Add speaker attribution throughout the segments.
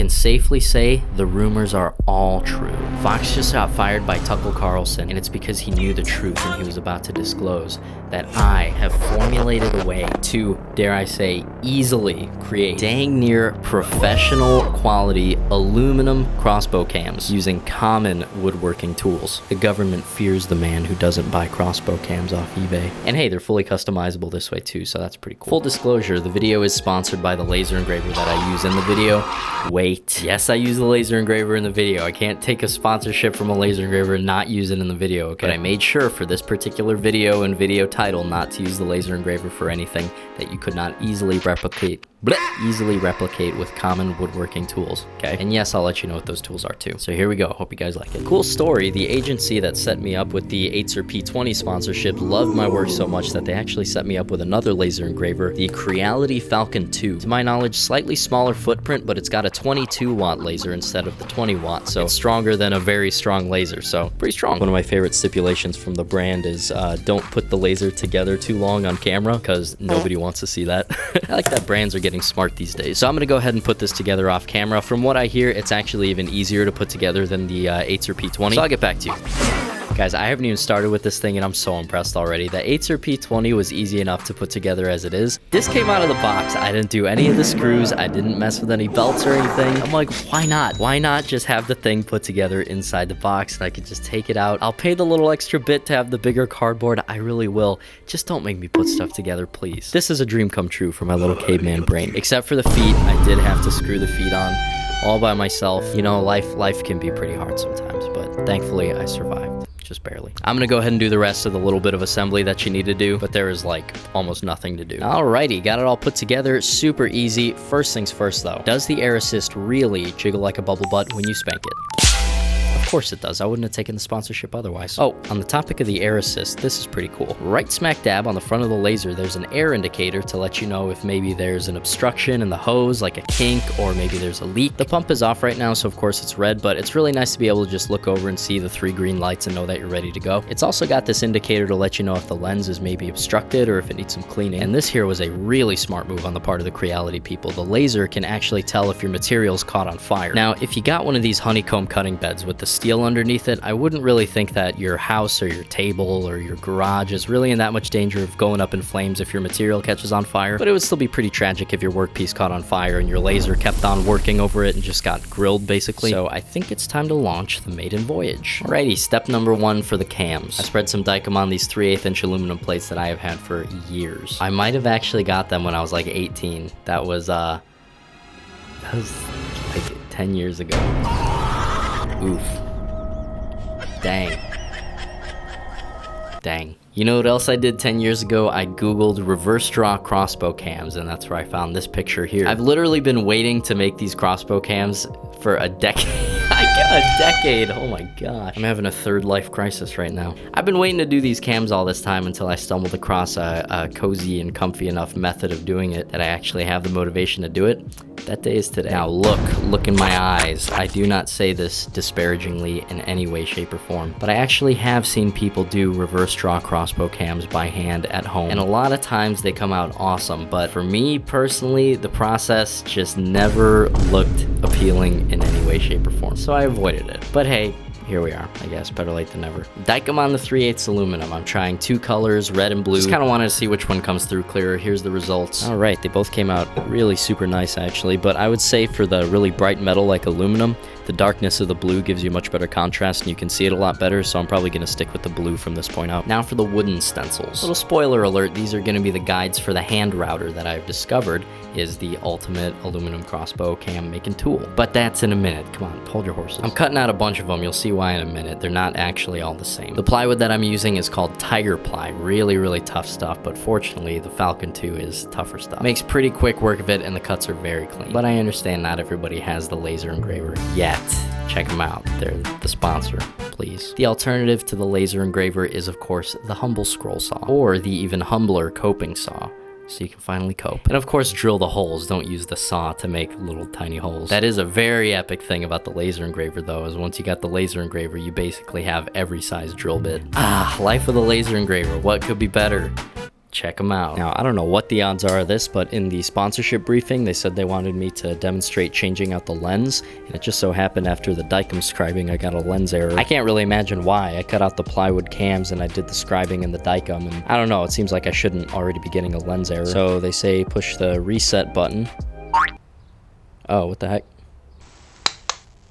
Speaker 1: can safely say the rumors are all true. Fox just got fired by Tucker Carlson, and it's because he knew the truth and he was about to disclose that I have formulated a way to, dare I say, easily create dang near professional quality aluminum crossbow cams using common woodworking tools. The government fears the man who doesn't buy crossbow cams off eBay. And hey, they're fully customizable this way too, so that's pretty cool. Full disclosure, the video is sponsored by the laser engraver that I use in the video. Wait, yes, I use the laser engraver in the video. I can't take a sponsorship from a laser engraver and not use it in the video, okay? But I made sure for this particular video and video title not to use the laser engraver for anything that you could not easily replicate with common woodworking tools, okay? And yes, I'll let you know what those tools are too. So here we go. Hope you guys like it. Cool story. The agency that set me up with the Acer P20 sponsorship loved my work so much that they actually set me up with another laser engraver, the Creality Falcon 2. To my knowledge, slightly smaller footprint, but it's got a 22 watt laser instead of the 20 watt, so it's stronger than a very strong laser, so pretty strong. One of my favorite stipulations from the brand is don't put the laser together too long on camera, because nobody wants to see that. I like that brands are getting smart these days. So I'm gonna go ahead and put this together off camera. From what I hear, it's actually even easier to put together than the Acer P20. So I'll get back to you. Guys, I haven't even started with this thing and I'm so impressed already. The Acer P20 was easy enough to put together as it is. This came out of the box. I didn't do any of the screws. I didn't mess with any belts or anything. I'm like, why not? Why not just have the thing put together inside the box and I could just take it out? I'll pay the little extra bit to have the bigger cardboard. I really will. Just don't make me put stuff together, please. This is a dream come true for my little caveman brain. Except for the feet. I did have to screw the feet on all by myself. You know, life can be pretty hard sometimes, but thankfully I survived. Just barely. I'm gonna go ahead and do the rest of the little bit of assembly that you need to do, but there is like almost nothing to do. Alrighty, got it all put together, super easy. First things first though, does the air assist really jiggle like a bubble butt when you spank it? Of course it does. I wouldn't have taken the sponsorship otherwise. Oh, on the topic of the air assist, this is pretty cool. Right smack dab on the front of the laser, there's an air indicator to let you know if maybe there's an obstruction in the hose, like a kink, or maybe there's a leak. The pump is off right now, so of course it's red, but it's really nice to be able to just look over and see the 3 green lights and know that you're ready to go. It's also got this indicator to let you know if the lens is maybe obstructed or if it needs some cleaning. And this here was a really smart move on the part of the Creality people. The laser can actually tell if your material's caught on fire. Now, if you got one of these honeycomb cutting beds with the steel underneath it, I wouldn't really think that your house or your table or your garage is really in that much danger of going up in flames if your material catches on fire, but it would still be pretty tragic if your workpiece caught on fire and your laser kept on working over it and just got grilled basically. So I think it's time to launch the maiden voyage. Alrighty, step number 1 for the cams. I spread some Dykem on these 3/8 inch aluminum plates that I have had for years. I might have actually got them when I was like 18. That was like 10 years ago. Oof. Dang. You know what else I did 10 years ago? I googled reverse draw crossbow cams, and that's where I found this picture here. I've literally been waiting to make these crossbow cams for a decade. A decade, oh my gosh. I'm having a third life crisis right now. I've been waiting to do these cams all this time until I stumbled across a cozy and comfy enough method of doing it that I actually have the motivation to do it. That day is today. Now look in my eyes. I do not say this disparagingly in any way, shape, or form, but I actually have seen people do reverse draw crossbow cams by hand at home, and a lot of times they come out awesome, but for me personally, the process just never looked appealing in any way, shape, or form, so I avoided it. But hey, here we are, I guess, better late than never. Dykem on the 3/8 aluminum. I'm trying 2 colors, red and blue. Just kind of wanted to see which one comes through clearer. Here's the results. All right, they both came out really super nice actually, but I would say for the really bright metal like aluminum, the darkness of the blue gives you much better contrast and you can see it a lot better, so I'm probably gonna stick with the blue from this point out. Now for the wooden stencils. Little spoiler alert, these are gonna be the guides for the hand router that I've discovered is the ultimate aluminum crossbow cam making tool. But that's in a minute. Come on, hold your horses. I'm cutting out a bunch of them. You'll see why in a minute. They're not actually all the same. The plywood that I'm using is called Tiger Ply. Really, really tough stuff, but fortunately the Falcon 2 is tougher stuff. Makes pretty quick work of it and the cuts are very clean. But I understand not everybody has the laser engraver yet. Check them out. They're the sponsor, please. The alternative to the laser engraver is of course the humble scroll saw, or the even humbler coping saw, so you can finally cope. And of course drill the holes, don't use the saw to make little tiny holes. That is a very epic thing about the laser engraver though, is once you got the laser engraver you basically have every size drill bit. Ah, life with a laser engraver, what could be better? check them out. Now, I don't know what the odds are of this, but in the sponsorship briefing, they said they wanted me to demonstrate changing out the lens, and it just so happened after the dicom scribing, I got a lens error. I can't really imagine why. I cut out the plywood cams and I did the scribing in the dicom, and I don't know, it seems like I shouldn't already be getting a lens error. So they say push the reset button. Oh, what the heck?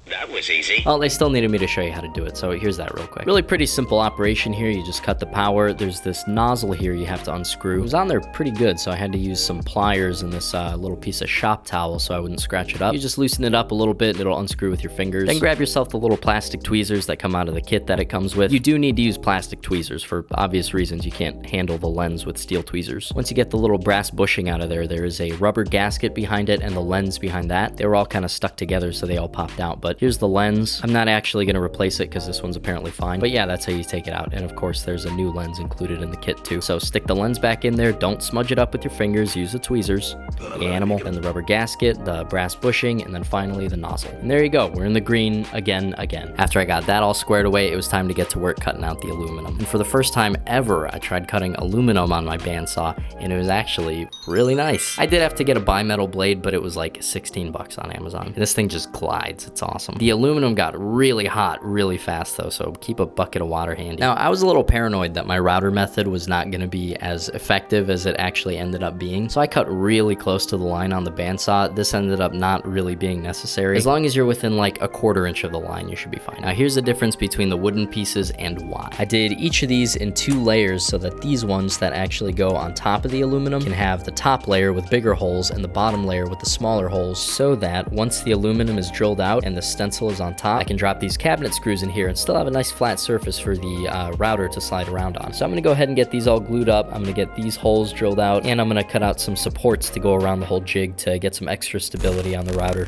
Speaker 2: That was easy.
Speaker 1: Well, they still needed me to show you how to do it, so here's that real quick. Really pretty simple operation here. You just cut the power. There's this nozzle here you have to unscrew. It was on there pretty good, so I had to use some pliers and this little piece of shop towel so I wouldn't scratch it up. You just loosen it up a little bit and it'll unscrew with your fingers. Then grab yourself the little plastic tweezers that come out of the kit that it comes with. You do need to use plastic tweezers for obvious reasons. You can't handle the lens with steel tweezers. Once you get the little brass bushing out of there, there is a rubber gasket behind it and the lens behind that. They were all kind of stuck together so they all popped out, but here's the lens. I'm not actually going to replace it because this one's apparently fine, but yeah, that's how you take it out. And of course there's a new lens included in the kit too. So stick the lens back in there, don't smudge it up with your fingers, use the tweezers, the animal, then the rubber gasket, the brass bushing, and then finally the nozzle. And there you go, we're in the green again. After I got that all squared away, it was time to get to work cutting out the aluminum. And for the first time ever, I tried cutting aluminum on my bandsaw, and it was actually really nice. I did have to get a bimetal blade, but it was like 16 bucks on Amazon. And this thing just glides, it's awesome. The aluminum got really hot really fast though, so keep a bucket of water handy. Now, I was a little paranoid that my router method was not going to be as effective as it actually ended up being, so I cut really close to the line on the bandsaw. This ended up not really being necessary. As long as you're within like a 1/4 inch of the line, you should be fine. Now, here's the difference between the wooden pieces and why. I did each of these in 2 layers so that these ones that actually go on top of the aluminum can have the top layer with bigger holes and the bottom layer with the smaller holes, so that once the aluminum is drilled out and the stencil is on top, I can drop these cabinet screws in here and still have a nice flat surface for the router to slide around on. So I'm gonna go ahead and get these all glued up. I'm gonna get these holes drilled out, and I'm gonna cut out some supports to go around the whole jig to get some extra stability on the router.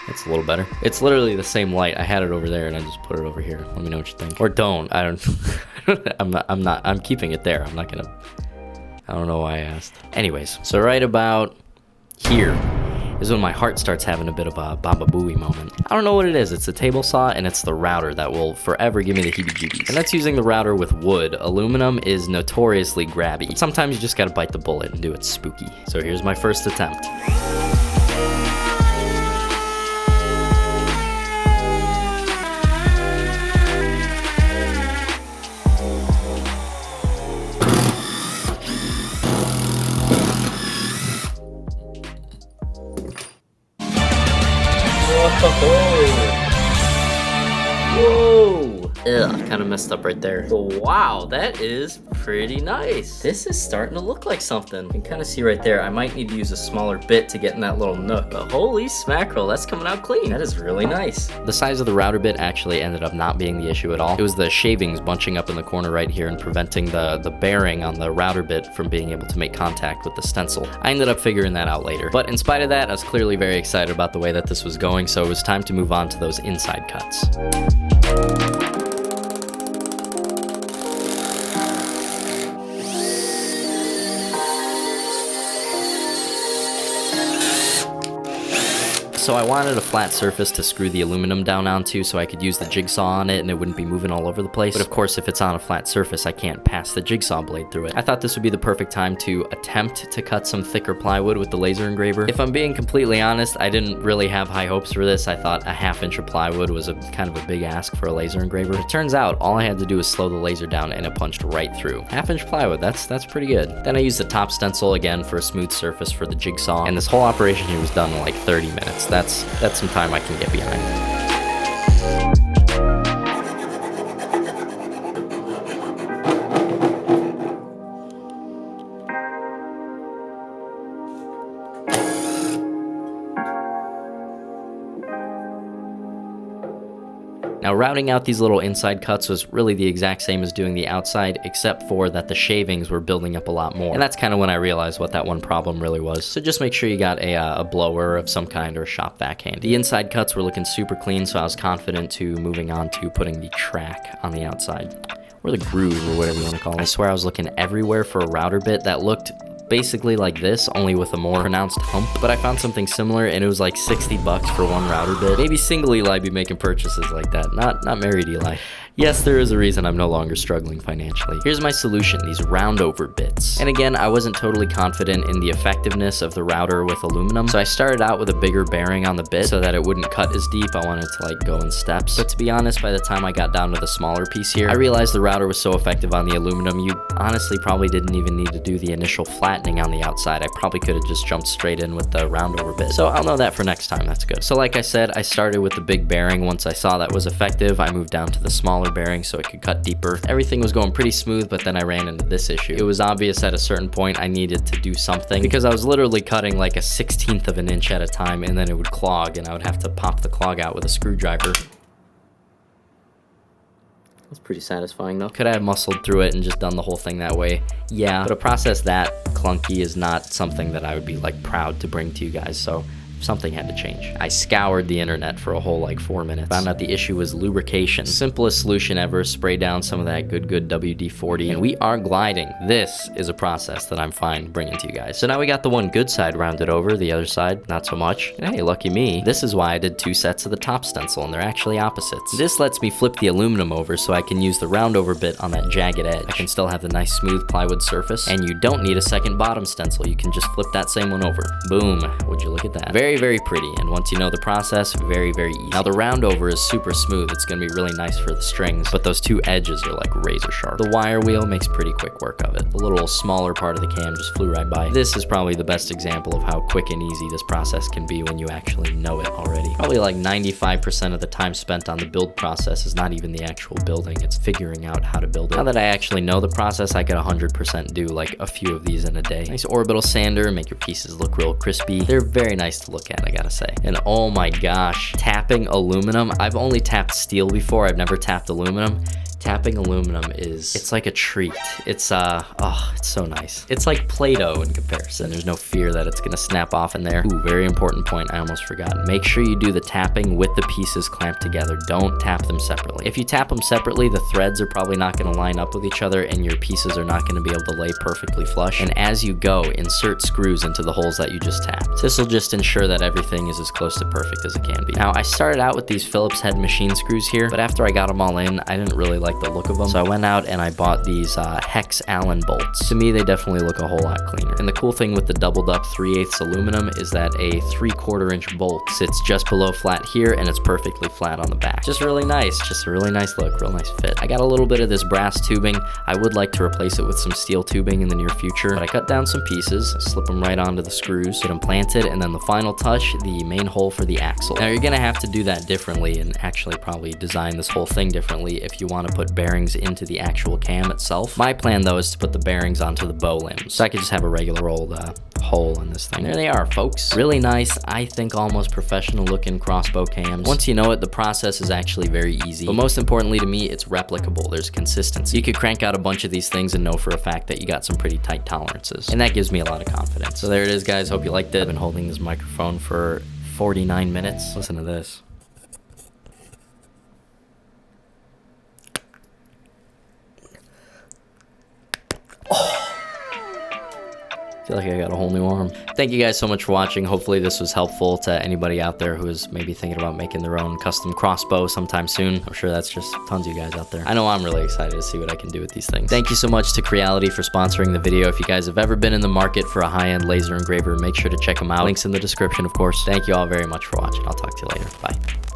Speaker 1: It's a little better. It's literally the same light. I had it over there and I just put it over here. Let me know what you think. Or don't. I don't. I'm keeping it there. I don't know why I asked. Anyways, so right about here is when my heart starts having a bit of a Baba Booey moment. I don't know what it is. It's a table saw and it's the router that will forever give me the heebie-jeebies. And that's using the router with wood. Aluminum is notoriously grabby. But sometimes you just gotta bite the bullet and do it spooky. So here's my first attempt. Whoa! Ugh, kind of messed up right there. But wow, that is pretty nice. This is starting to look like something. You can kind of see right there, I might need to use a smaller bit to get in that little nook. But holy smackerel, that's coming out clean. That is really nice. The size of the router bit actually ended up not being the issue at all. It was the shavings bunching up in the corner right here and preventing the bearing on the router bit from being able to make contact with the stencil. I ended up figuring that out later. But in spite of that, I was clearly very excited about the way that this was going, so it was time to move on to those inside cuts. So I wanted a flat surface to screw the aluminum down onto so I could use the jigsaw on it and it wouldn't be moving all over the place. But of course, if it's on a flat surface, I can't pass the jigsaw blade through it. I thought this would be the perfect time to attempt to cut some thicker plywood with the laser engraver. If I'm being completely honest, I didn't really have high hopes for this. I thought a 1/2 inch of plywood was a kind of a big ask for a laser engraver. It turns out all I had to do was slow the laser down and it punched right through. 1/2 inch plywood, that's pretty good. Then I used the top stencil again for a smooth surface for the jigsaw, and this whole operation here was done in like 30 minutes. That's some time I can get behind. Now, routing out these little inside cuts was really the exact same as doing the outside, except for that the shavings were building up a lot more. And that's kind of when I realized what that one problem really was. So just make sure you got a blower of some kind or a shop vac handy. The inside cuts were looking super clean, so I was confident to moving on to putting the track on the outside. Or the groove, or whatever you want to call it. I swear I was looking everywhere for a router bit that looked basically like this, only with a more pronounced hump, but I found something similar and it was like 60 bucks for one router bit. Maybe single Eli'd be making purchases like that, not married Eli. Yes, there is a reason I'm no longer struggling financially. Here's my solution, these round over bits. And again, I wasn't totally confident in the effectiveness of the router with aluminum, so I started out with a bigger bearing on the bit so that it wouldn't cut as deep. I wanted to like go in steps. But to be honest, by the time I got down to the smaller piece here, I realized the router was so effective on the aluminum, you honestly probably didn't even need to do the initial flattening on the outside. I probably could have just jumped straight in with the round over bit. So I'll know that for next time, that's good. So like I said, I started with the big bearing. Once I saw that was effective, I moved down to the smaller bearing so it could cut deeper. Everything was going pretty smooth, but then I ran into this issue. It was obvious at a certain point I needed to do something because I was literally cutting like a 1/16 of an inch at a time, and then it would clog and I would have to pop the clog out with a screwdriver. That's pretty satisfying though. Could I have muscled through it and just done the whole thing that way? Yeah, but a process that clunky is not something that I would be like proud to bring to you guys, so something had to change. I scoured the internet for a whole like 4 minutes. Found out the issue was lubrication. Simplest solution ever, spray down some of that good WD-40 and we are gliding. This is a process that I'm fine bringing to you guys. So now we got the one good side rounded over, the other side not so much. And hey, lucky me. This is why I did 2 sets of the top stencil and they're actually opposites. This lets me flip the aluminum over so I can use the round over bit on that jagged edge. I can still have the nice smooth plywood surface and you don't need a second bottom stencil. You can just flip that same one over. Boom, would you look at that? Very, very pretty, and once you know the process, very, very easy. Now the round over is super smooth. It's gonna be really nice for the strings, but those 2 edges are like razor sharp. The wire wheel makes pretty quick work of it. The little smaller part of the cam just flew right by. This is probably the best example of how quick and easy this process can be when you actually know it already. Probably like 95% of the time spent on the build process is not even the actual building, it's figuring out how to build it. Now that I actually know the process, I could 100% do like a few of these in a day. Nice orbital sander, make your pieces look real crispy. They're very nice to look at, I gotta say. And oh my gosh, tapping aluminum. I've only tapped steel before, I've never tapped aluminum. Tapping aluminum it's like a treat. It's it's so nice. It's like Play-Doh in comparison. There's no fear that it's gonna snap off in there. Ooh, very important point, I almost forgot. Make sure you do the tapping with the pieces clamped together. Don't tap them separately. If you tap them separately, the threads are probably not gonna line up with each other and your pieces are not gonna be able to lay perfectly flush. And as you go, insert screws into the holes that you just tapped. This will just ensure that everything is as close to perfect as it can be. Now, I started out with these Phillips head machine screws here, but after I got them all in, I didn't really like the look of them. So I went out and I bought these hex Allen bolts. To me, they definitely look a whole lot cleaner. And the cool thing with the doubled up 3/8 aluminum is that a 3/4 inch bolt sits just below flat here and it's perfectly flat on the back. Just really nice, just a really nice look, real nice fit. I got a little bit of this brass tubing. I would like to replace it with some steel tubing in the near future, but I cut down some pieces, slip them right onto the screws, get them planted, and then the final touch, the main hole for the axle. Now you're gonna have to do that differently and actually probably design this whole thing differently if you want to put bearings into the actual cam itself. My plan though is to put the bearings onto the bow limbs, so I could just have a regular old hole in this thing. There they are, folks. Really nice, I think almost professional looking crossbow cams. Once you know it, the process is actually very easy, but most importantly to me, it's replicable. There's consistency. You could crank out a bunch of these things and know for a fact that you got some pretty tight tolerances, and that gives me a lot of confidence. So there it is, guys. Hope you liked it. I've been holding this microphone for 49 minutes. Listen to this. feel like I got a whole new arm. Thank you guys so much for watching. Hopefully this was helpful to anybody out there who is maybe thinking about making their own custom crossbow sometime soon. I'm sure that's just tons of you guys out there. I know I'm really excited to see what I can do with these things. Thank you so much to Creality for sponsoring the video. If you guys have ever been in the market for a high-end laser engraver, make sure to check them out. Links in the description, of course. Thank you all very much for watching. I'll talk to you later. Bye.